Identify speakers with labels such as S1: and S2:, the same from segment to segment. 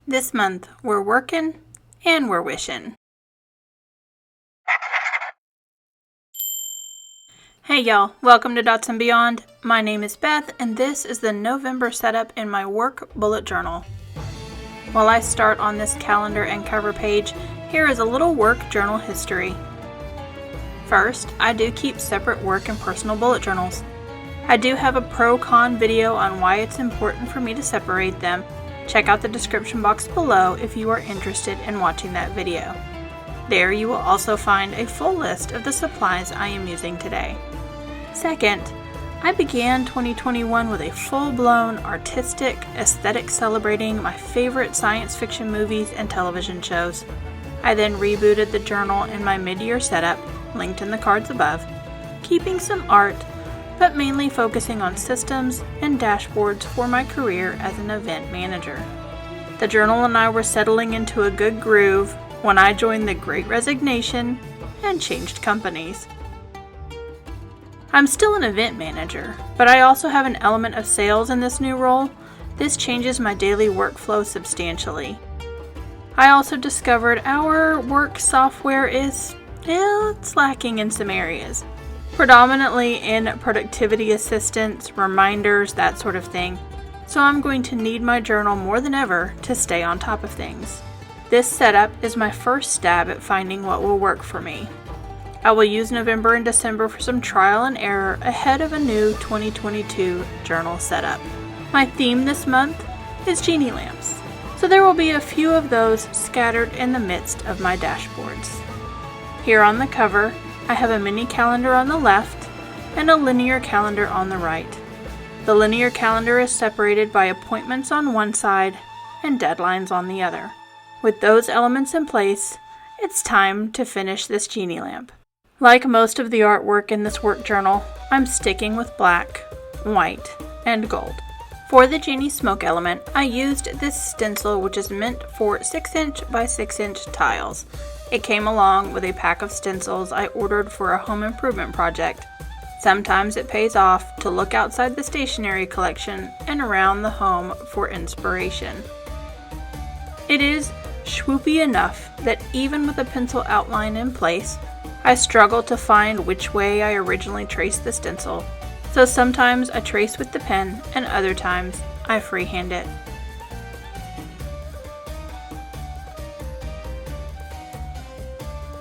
S1: This month, we're working and we're wishing. Hey y'all, welcome to Dots and Beyond. My name is Beth, and this is the November setup in my work bullet journal. While I start on this calendar and cover page, here is a little work journal history. First, I do keep separate work and personal bullet journals. I do have a pro-con video on why it's important for me to separate them. Check out the description box below if you are interested in watching that video. There you will also find a full list of the supplies I am using today. Second, I began 2021 with a full-blown artistic aesthetic celebrating my favorite science fiction movies and television shows. I then rebooted the journal in my mid-year setup, linked in the cards above, keeping some art, but mainly focusing on systems and dashboards for my career as an event manager. The journal and I were settling into a good groove when I joined the Great Resignation and changed companies. I'm still an event manager, but I also have an element of sales in this new role. This changes my daily workflow substantially. I also discovered our work software is it's lacking in some areas, predominantly in productivity assistance, reminders, that sort of thing. So I'm going to need my journal more than ever to stay on top of things. This setup is my first stab at finding what will work for me. I will use November and December for some trial and error ahead of a new 2022 journal setup. My theme this month is Genie lamps, so there will be a few of those scattered in the midst of my dashboards. Here on the cover, I have a mini calendar on the left and a linear calendar on the right. The linear calendar is separated by appointments on one side and deadlines on the other. With those elements in place, it's time to finish this Genie lamp. Like most of the artwork in this work journal, I'm sticking with black, white, and gold. For the Genie smoke element, I used this stencil which is meant for 6" by 6" tiles. It came along with a pack of stencils I ordered for a home improvement project. Sometimes it pays off to look outside the stationery collection and around the home for inspiration. It is swoopy enough that even with a pencil outline in place, I struggle to find which way I originally traced the stencil, so sometimes I trace with the pen and other times I freehand it.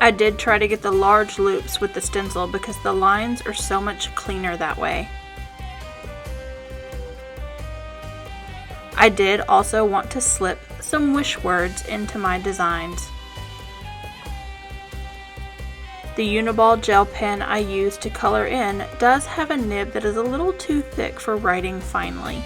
S1: I did try to get the large loops with the stencil because the lines are so much cleaner that way. I did also want to slip some wish words into my designs. The Uniball Gel Pen I use to color in does have a nib that is a little too thick for writing finely.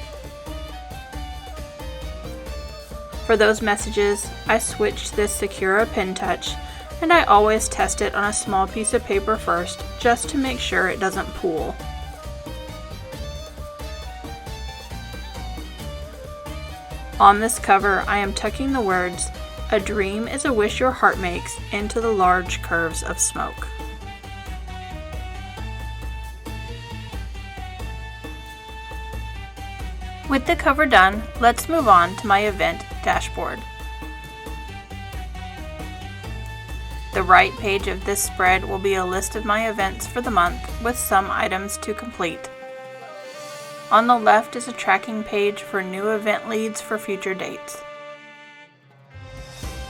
S1: For those messages, I switched this Sakura pen touch, and I always test it on a small piece of paper first just to make sure it doesn't pool. On this cover, I am tucking the words, "A dream is a wish your heart makes," into the large curves of smoke. With the cover done, let's move on to my event dashboard. The right page of this spread will be a list of my events for the month with some items to complete. On the left is a tracking page for new event leads for future dates.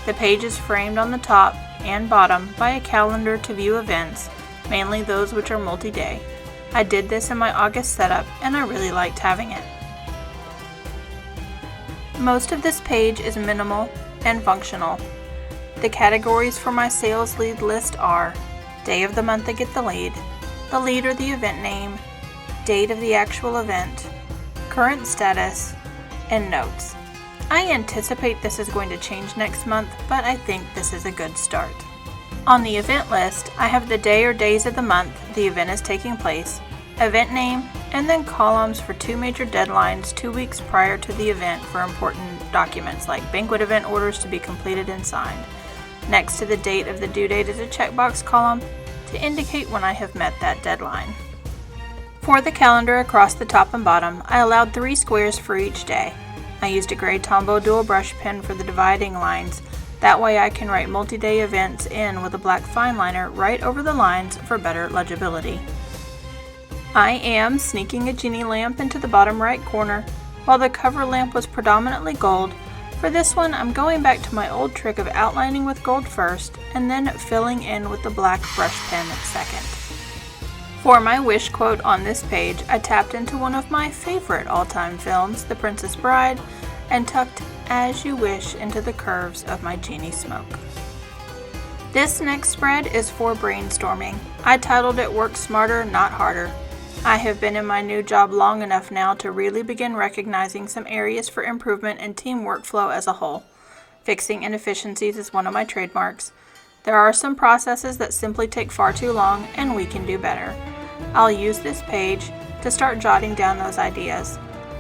S1: The page is framed on the top and bottom by a calendar to view events, mainly those which are multi-day. I did this in my August setup and I really liked having it. Most of this page is minimal and functional. The categories for my sales lead list are day of the month I get the lead or the event name, date of the actual event, current status, and notes. I anticipate this is going to change next month, but I think this is a good start. On the event list, I have the day or days of the month the event is taking place, event name, and then columns for 2 major deadlines 2 weeks prior to the event for important documents like banquet event orders to be completed and signed. Next to the date of the due date is a checkbox column to indicate when I have met that deadline. For the calendar across the top and bottom, I allowed 3 squares for each day. I used a gray Tombow dual brush pen for the dividing lines. That way I can write multi-day events in with a black fine liner right over the lines for better legibility. I am sneaking a Genie lamp into the bottom right corner. While the cover lamp was predominantly gold, for this one I'm going back to my old trick of outlining with gold first and then filling in with the black brush pen second. For my wish quote on this page, I tapped into one of my favorite all-time films, The Princess Bride, and tucked "As You Wish" into the curves of my Genie smoke. This next spread is for brainstorming. I titled it "Work Smarter, Not Harder." I have been in my new job long enough now to really begin recognizing some areas for improvement in team workflow as a whole. Fixing inefficiencies is one of my trademarks. There are some processes that simply take far too long and we can do better. I'll use this page to start jotting down those ideas.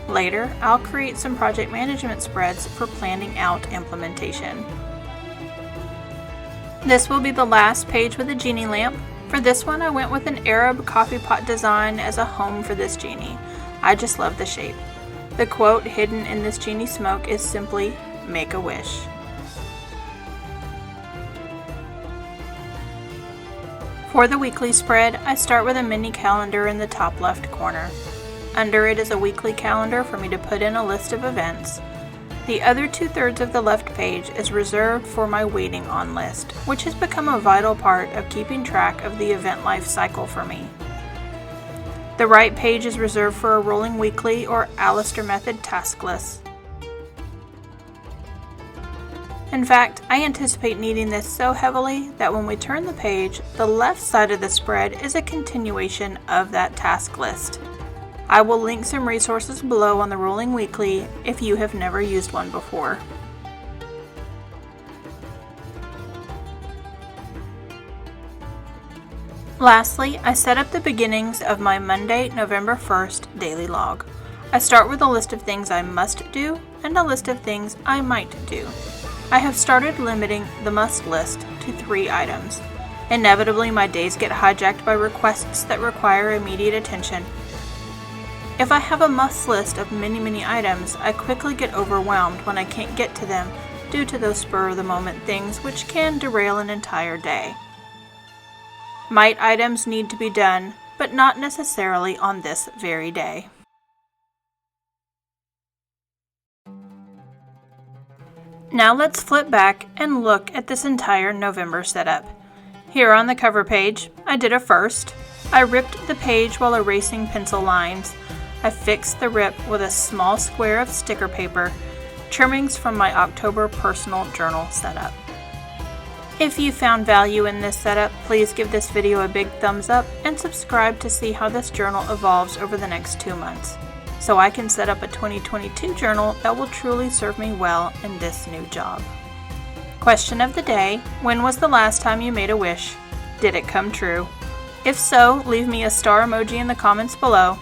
S1: Later, I'll create some project management spreads for planning out implementation. This will be the last page with a Genie lamp. For this one, I went with an Arab coffee pot design as a home for this Genie. I just love the shape. The quote hidden in this Genie smoke is simply, "Make a wish." For the weekly spread, I start with a mini calendar in the top left corner. Under it is a weekly calendar for me to put in a list of events. The other 2/3 of the left page is reserved for my waiting on list, which has become a vital part of keeping track of the event life cycle for me. The right page is reserved for a rolling weekly or Alistair method task list. In fact, I anticipate needing this so heavily that when we turn the page, the left side of the spread is a continuation of that task list. I will link some resources below on the rolling weekly if you have never used one before. Lastly, I set up the beginnings of my Monday, November 1st daily log. I start with a list of things I must do and a list of things I might do. I have started limiting the must list to 3 items. Inevitably, my days get hijacked by requests that require immediate attention. If I have a must list of many items, I quickly get overwhelmed when I can't get to them due to those spur-of-the-moment things which can derail an entire day. Might items need to be done, but not necessarily on this very day. Now let's flip back and look at this entire November setup. Here on the cover page, I did a first. I ripped the page while erasing pencil lines. I fixed the rip with a small square of sticker paper, trimmings from my October personal journal setup. If you found value in this setup, please give this video a big thumbs up and subscribe to see how this journal evolves over the next 2 months, so I can set up a 2022 journal that will truly serve me well in this new job. Question of the day: when was the last time you made a wish? Did it come true? If so, leave me a star emoji in the comments below.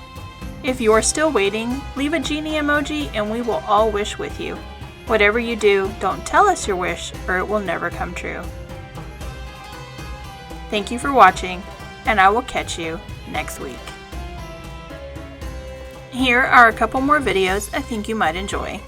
S1: If you are still waiting, leave a Genie emoji and we will all wish with you. Whatever you do, don't tell us your wish or it will never come true. Thank you for watching, and I will catch you next week. Here are a couple more videos I think you might enjoy.